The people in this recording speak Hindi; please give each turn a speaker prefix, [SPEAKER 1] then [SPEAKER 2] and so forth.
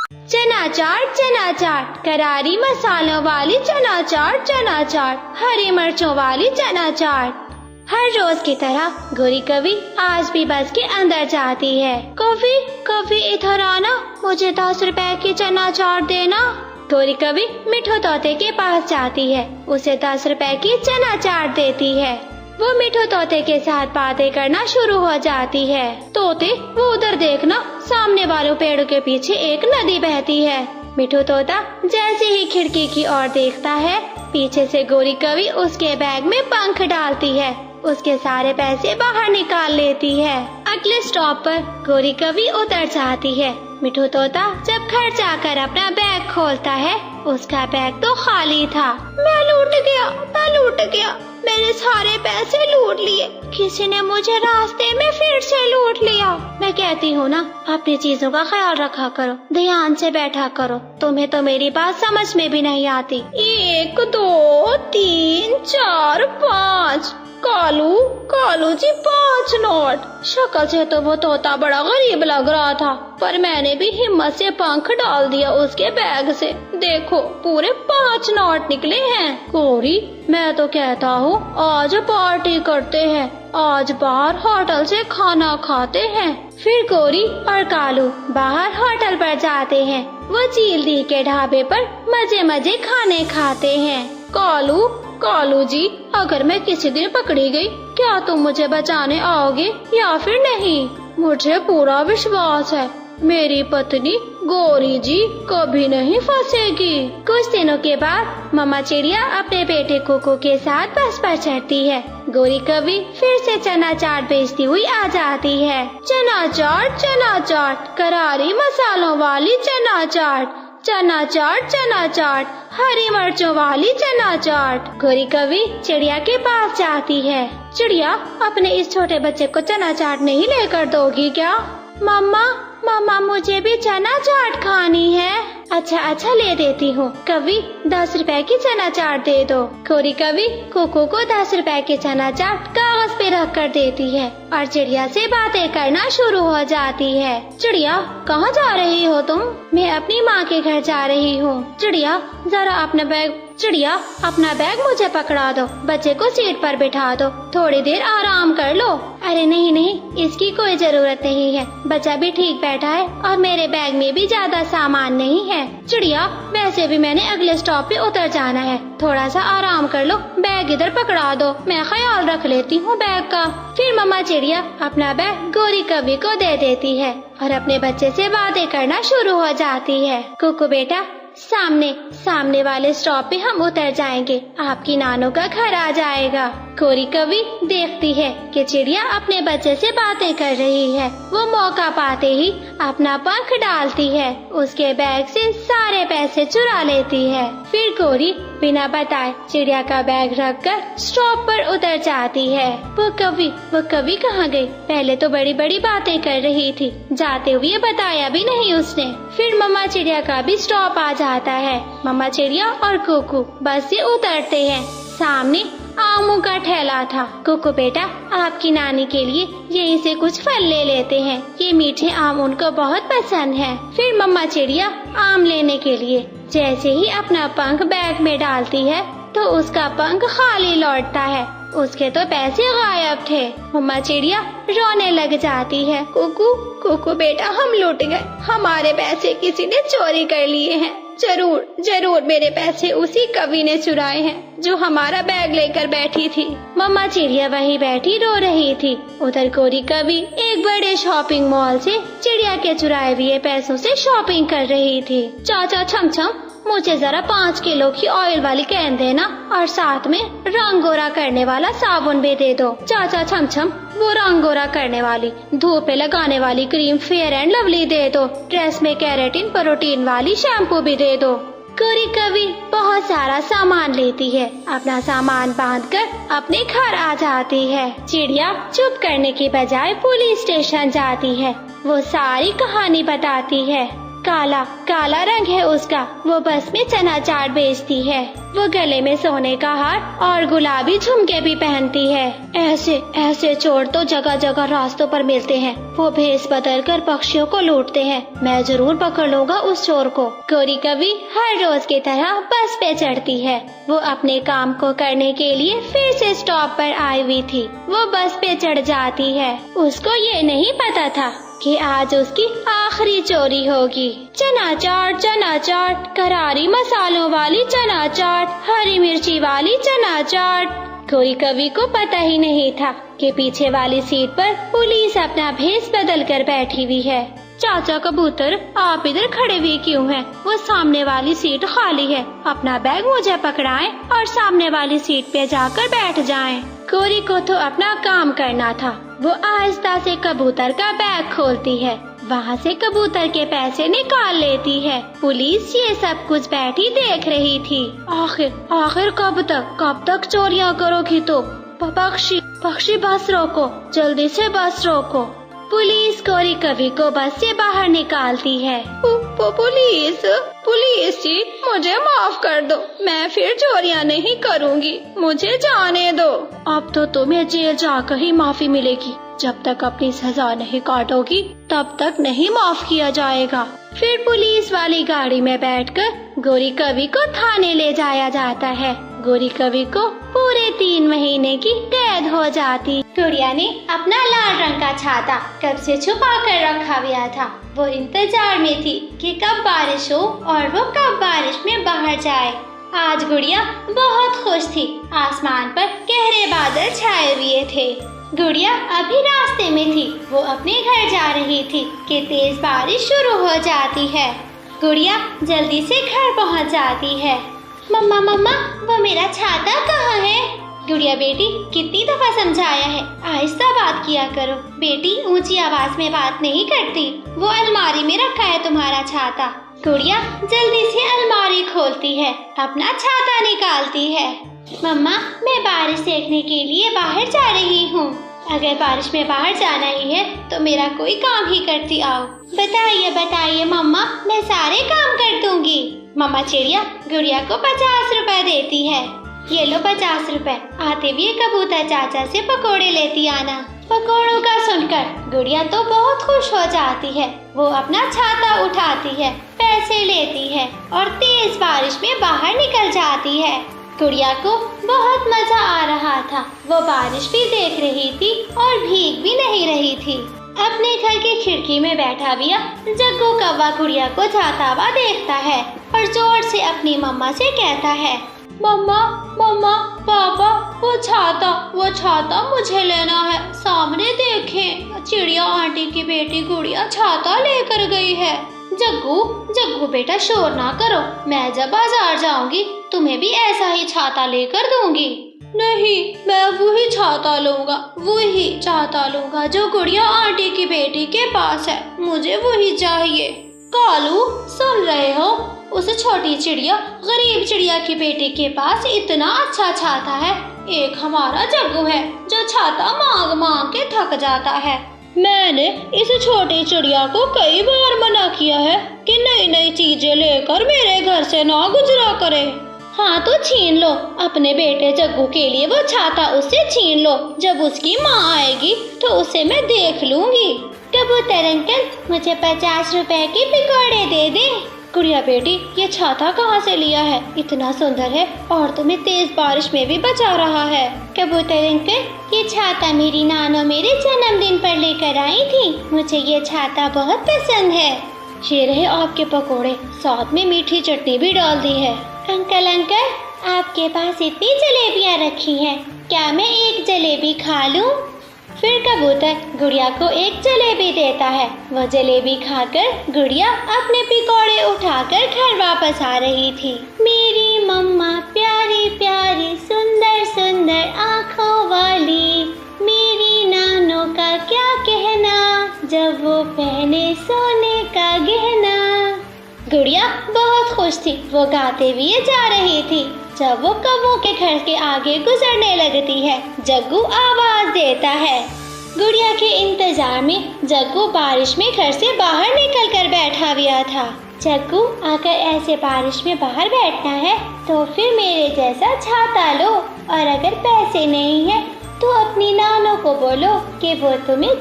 [SPEAKER 1] चना चाट, करारी मसालों वाली चना चाट, हरी मिर्चों वाली चना चाट। हर रोज की तरह गोरी कवि आज भी बस के अंदर जाती है। कॉफी इधर आना, मुझे 10 रुपए की चना चाट देना। गोरी कवि मिठू तोते के पास जाती है, उसे 10 रुपए की चना चाट देती है। वो मिठू तोते के साथ बातें करना शुरू हो जाती है। तोते, वो उधर देखना, सामने वालों पेड़ों के पीछे एक नदी बहती है। मिठू तोता जैसे ही खिड़की की ओर देखता है, पीछे से गोरी कवि उसके बैग में पंख डालती है, उसके सारे पैसे बाहर निकाल लेती है। अगले स्टॉप पर गोरी कवि उतर जाती है। मिठू तोता जब घर जाकर अपना बैग खोलता है, उसका बैग तो खाली था। मैं लूट गया, मैंने सारे पैसे लूट लिए। किसी ने मुझे रास्ते में फिर से लूट लिया। मैं कहती हूँ ना, अपनी चीजों का ख्याल रखा करो, ध्यान से बैठा करो। तुम्हें तो मेरी बात समझ में भी नहीं आती। 1 2 3 4 5। कालू जी 5 नोट। शक्ल से तो वो तोता बड़ा गरीब लग रहा था, पर मैंने भी हिम्मत से पंख डाल दिया उसके बैग से। देखो, पूरे 5 नोट निकले हैं। गोरी, मैं तो कहता हूँ आज पार्टी करते हैं, आज बाहर होटल से खाना खाते हैं। फिर गोरी और कालू बाहर होटल पर जाते हैं। वो झील दी के ढाबे पर मजे खाने खाते हैं। कालू जी, अगर मैं किसी दिन पकड़ी गई, क्या तुम मुझे बचाने आओगे या फिर नहीं? मुझे पूरा विश्वास है, मेरी पत्नी गोरी जी कभी नहीं फंसेगी। कुछ दिनों के बाद मम्मा चिड़िया अपने बेटे कोको के साथ बस पर चढ़ती है। गोरी कवि फिर से चना चाट बेचती हुई आ जाती है। चना चाट, करारी मसालों वाली चना चाट, हरी मिर्चों वाली चना चाट। गोरी कवि चिड़िया के पास जाती है। चिड़िया, अपने इस छोटे बच्चे को चना चाट नहीं लेकर दोगी क्या? मम्मा मुझे भी चना चाट खानी है। अच्छा ले देती हूँ। कवि 10 रुपए की चना चाट दे दो। गोरी कवि कोको को 10 रुपए की चना चाट कागज पे रख कर देती है और चिड़िया से बातें करना शुरू हो जाती है। चिड़िया, कहाँ जा रही हो तुम? मैं अपनी माँ के घर जा रही हूँ। चिड़िया, जरा अपना बैग मुझे पकड़ा दो, बच्चे को सीट पर बिठा दो, थोड़ी देर आराम कर लो। अरे नहीं, इसकी कोई जरूरत नहीं है, बच्चा भी ठीक बैठा है और मेरे बैग में भी ज्यादा सामान नहीं है। चिड़िया, वैसे भी मैंने अगले स्टॉप पे उतर जाना है, थोड़ा सा आराम कर लो, बैग इधर पकड़ा दो, मैं ख्याल रख लेती हूँ बैग का। फिर मम्मा चिड़िया अपना बैग गोरी कवि को दे देती है और अपने बच्चे से बातें करना शुरू हो जाती है। कुकू बेटा, सामने वाले स्टॉप पे हम उतर जाएंगे, आपकी नानू का घर आ जाएगा। गोरी कवि देखती है कि चिड़िया अपने बच्चे से बातें कर रही है। वो मौका पाते ही अपना पंख डालती है, उसके बैग से सारे पैसे चुरा लेती है। फिर गोरी बिना बताए चिड़िया का बैग रखकर स्टॉप पर उतर जाती है। वो कवि कहाँ गई? पहले तो बड़ी बड़ी बातें कर रही थी, जाते हुए बताया भी नहीं उसने। फिर मम्मा चिड़िया का भी स्टॉप आ जाता है। मम्मा चिड़िया और कुकू बस से उतरते हैं। सामने आमों का ठेला था। कुकू बेटा, आपकी नानी के लिए यहीं से कुछ फल ले लेते हैं, ये मीठे आम उनको बहुत पसंद है। फिर मम्मा चिड़िया आम लेने के लिए जैसे ही अपना पंख बैग में डालती है तो उसका पंख खाली लौटता है, उसके तो पैसे गायब थे। मम्मा चिड़िया रोने लग जाती है। कुकू बेटा, हम लूट गए, हमारे पैसे किसी ने चोरी कर लिए हैं। जरूर मेरे पैसे उसी कवि ने चुराए हैं जो हमारा बैग लेकर बैठी थी। मम्मा चिड़िया वहीं बैठी रो रही थी। उधर गोरी कवि एक बड़े शॉपिंग मॉल से चिड़िया के चुराए हुए पैसों से शॉपिंग कर रही थी। चाचा छम, मुझे जरा 5 किलो की ऑयल वाली कैन देना और साथ में रंग गोरा करने वाला साबुन भी दे दो। चाचा छम, वो रंग गोरा करने वाली धूप पे लगाने वाली क्रीम फेयर एंड लवली दे दो, ड्रेस में केराटिन प्रोटीन वाली शैम्पू भी दे दो। गोरी कवि बहुत सारा सामान लेती है, अपना सामान बांधकर अपने घर आ जाती है। चिड़िया चुप करने की बजाय पुलिस स्टेशन जाती है, वो सारी कहानी बताती है। काला काला रंग है उसका। वो बस में चना चाट बेचती है। वो गले में सोने का हार और गुलाबी झुमके भी पहनती है। ऐसे ऐसे चोर तो जगह जगह रास्तों पर मिलते हैं। वो भेष बदल कर पक्षियों को लूटते हैं। मैं जरूर पकड़ लूंगा उस चोर को। गौरी कवि हर रोज की तरह बस पे चढ़ती है। वो अपने काम को करने के लिए फिर से स्टॉप पर आई हुई थी। वो बस पे चढ़ जाती है। उसको ये नहीं पता था कि आज उसकी आखिरी चोरी होगी। चना चाट, करारी मसालों वाली चना चाट, हरी मिर्ची वाली चना चाट। गौरी कवि को पता ही नहीं था कि पीछे वाली सीट पर पुलिस अपना भेष बदल कर बैठी हुई है। चाचा कबूतर, आप इधर खड़े हुए क्यों हैं? वो सामने वाली सीट खाली है। अपना बैग मुझे पकड़ाएं और सामने वाली सीट पे जाकर बैठ जाएं। गौरी को तो अपना काम करना था। वो आहिस्ता से कबूतर का बैग खोलती है। वहाँ से कबूतर के पैसे निकाल लेती है। पुलिस ये सब कुछ बैठी देख रही थी। आखिर कब तक चोरियां करोगी तो? पक्षी बस रोको, जल्दी से बस रोको। पुलिस गौरी कवि को बस से बाहर निकालती है। पुलिस जी, मुझे माफ कर दो। मैं फिर चोरियां नहीं करूँगी। मुझे जाने दो। अब तो तुम्हें जेल जाकर ही माफी मिलेगी। जब तक अपनी सजा नहीं काटोगी तब तक नहीं माफ किया जाएगा। फिर पुलिस वाली गाड़ी में बैठकर गौरी कवि को थाने ले जाया जाता है। गौरी कवि को पूरे 3 महीने की कैद हो जाती। गुड़िया ने अपना लाल रंग का छाता कब से छुपा कर रखा हुआ था। वो इंतजार में थी कि कब बारिश हो और वो कब बारिश में बाहर जाए। आज गुड़िया बहुत खुश थी। आसमान पर गहरे बादल छाए हुए थे। गुड़िया अभी रास्ते में थी। वो अपने घर जा रही थी कि तेज बारिश शुरू हो जाती है। गुड़िया जल्दी से घर पहुंच जाती है। मम्मा वो मेरा छाता कहाँ है? गुड़िया बेटी, कितनी दफा समझाया है, आहिस्ता बात किया करो। बेटी ऊंची आवाज में बात नहीं करती। वो अलमारी में रखा है तुम्हारा छाता। गुड़िया जल्दी से अलमारी खोलती है, अपना छाता निकालती है। मम्मा, मैं बारिश देखने के लिए बाहर जा रही हूँ। अगर बारिश में बाहर जाना ही है तो मेरा कोई काम ही करती आओ। बताइए मम्मा, मैं सारे काम कर दूंगी। मम्मा चिड़िया गुड़िया को 50 रुपए देती है। ये लो 50 रुपए। आते हुए कबूतर चाचा से पकोड़े लेती आना। पकोड़ों का सुनकर गुड़िया तो बहुत खुश हो जाती है। वो अपना छाता उठाती है, पैसे लेती है और तेज बारिश में बाहर निकल जाती है। गुड़िया को बहुत मजा आ रहा था। वो बारिश भी देख रही थी और भीग भी नहीं रही थी। अपने घर की खिड़की में बैठा हुआ जग्गू कौवा गुड़िया को जाता हुआ देखता है और जोर से अपनी मम्मा से कहता है, मम्मा पापा, वो छाता मुझे लेना है। सामने देखें, चिड़िया आंटी की बेटी गुड़िया छाता लेकर गई है। जग्गू बेटा शोर ना करो। मैं जब बाजार जाऊंगी तुम्हें भी ऐसा ही छाता लेकर दूंगी। नहीं, मैं वही छाता लूंगा जो गुड़िया आंटी की बेटी के पास है। मुझे वही चाहिए। कालू, सुन रहे हो? उस छोटी चिड़िया गरीब चिड़िया की बेटी के पास इतना अच्छा छाता है। एक हमारा जग्गू है जो छाता मांग के थक जाता है। मैंने इस छोटी चिड़िया को कई बार मना किया है कि नई चीजें लेकर मेरे घर से ना गुजरा करे। हाँ तो छीन लो अपने बेटे जग्गू के लिए वो छाता, उससे छीन लो। जब उसकी माँ आएगी तो उसे मैं देख लूंगी। कबूतर अंकल, मुझे 50 रुपए के पकौड़े दे दे। गुड़िया बेटी, ये छाता कहाँ से लिया है? इतना सुंदर है और तुम्हें तेज बारिश में भी बचा रहा है। कबूतर अंकल, ये छाता मेरी नानो मेरे जन्मदिन पर लेकर आई थी। मुझे ये छाता बहुत पसंद है। ये रहे आपके पकोड़े, साथ में मीठी चटनी भी डाल दी है। अंकल आपके पास इतनी जलेबियाँ रखी हैं, क्या मैं एक जलेबी खा लूं? फिर कबूतर गुड़िया को एक जलेबी देता है। वो जलेबी खाकर गुड़िया अपने पकौड़े उठाकर घर वापस आ रही थी। मेरी मम्मा प्यारी प्यारी सुंदर आँखों वाली, मेरी नानो का क्या कहना जब वो पहने सोने का गहना। गुड़िया बहुत खुश थी। वो गाते हुए जा रही थी। जब वो कौवों के घर के आगे गुजरने लगती है, जग्गू आवाज देता है। गुड़िया के इंतजार में जग्गू बारिश में घर से बाहर निकल कर बैठा हुआ था। जग्गू, अगर ऐसे बारिश में बाहर बैठना है तो फिर मेरे जैसा छाता लो, और अगर पैसे नहीं है तो अपनी नानों को बोलो कि वो तुम्हें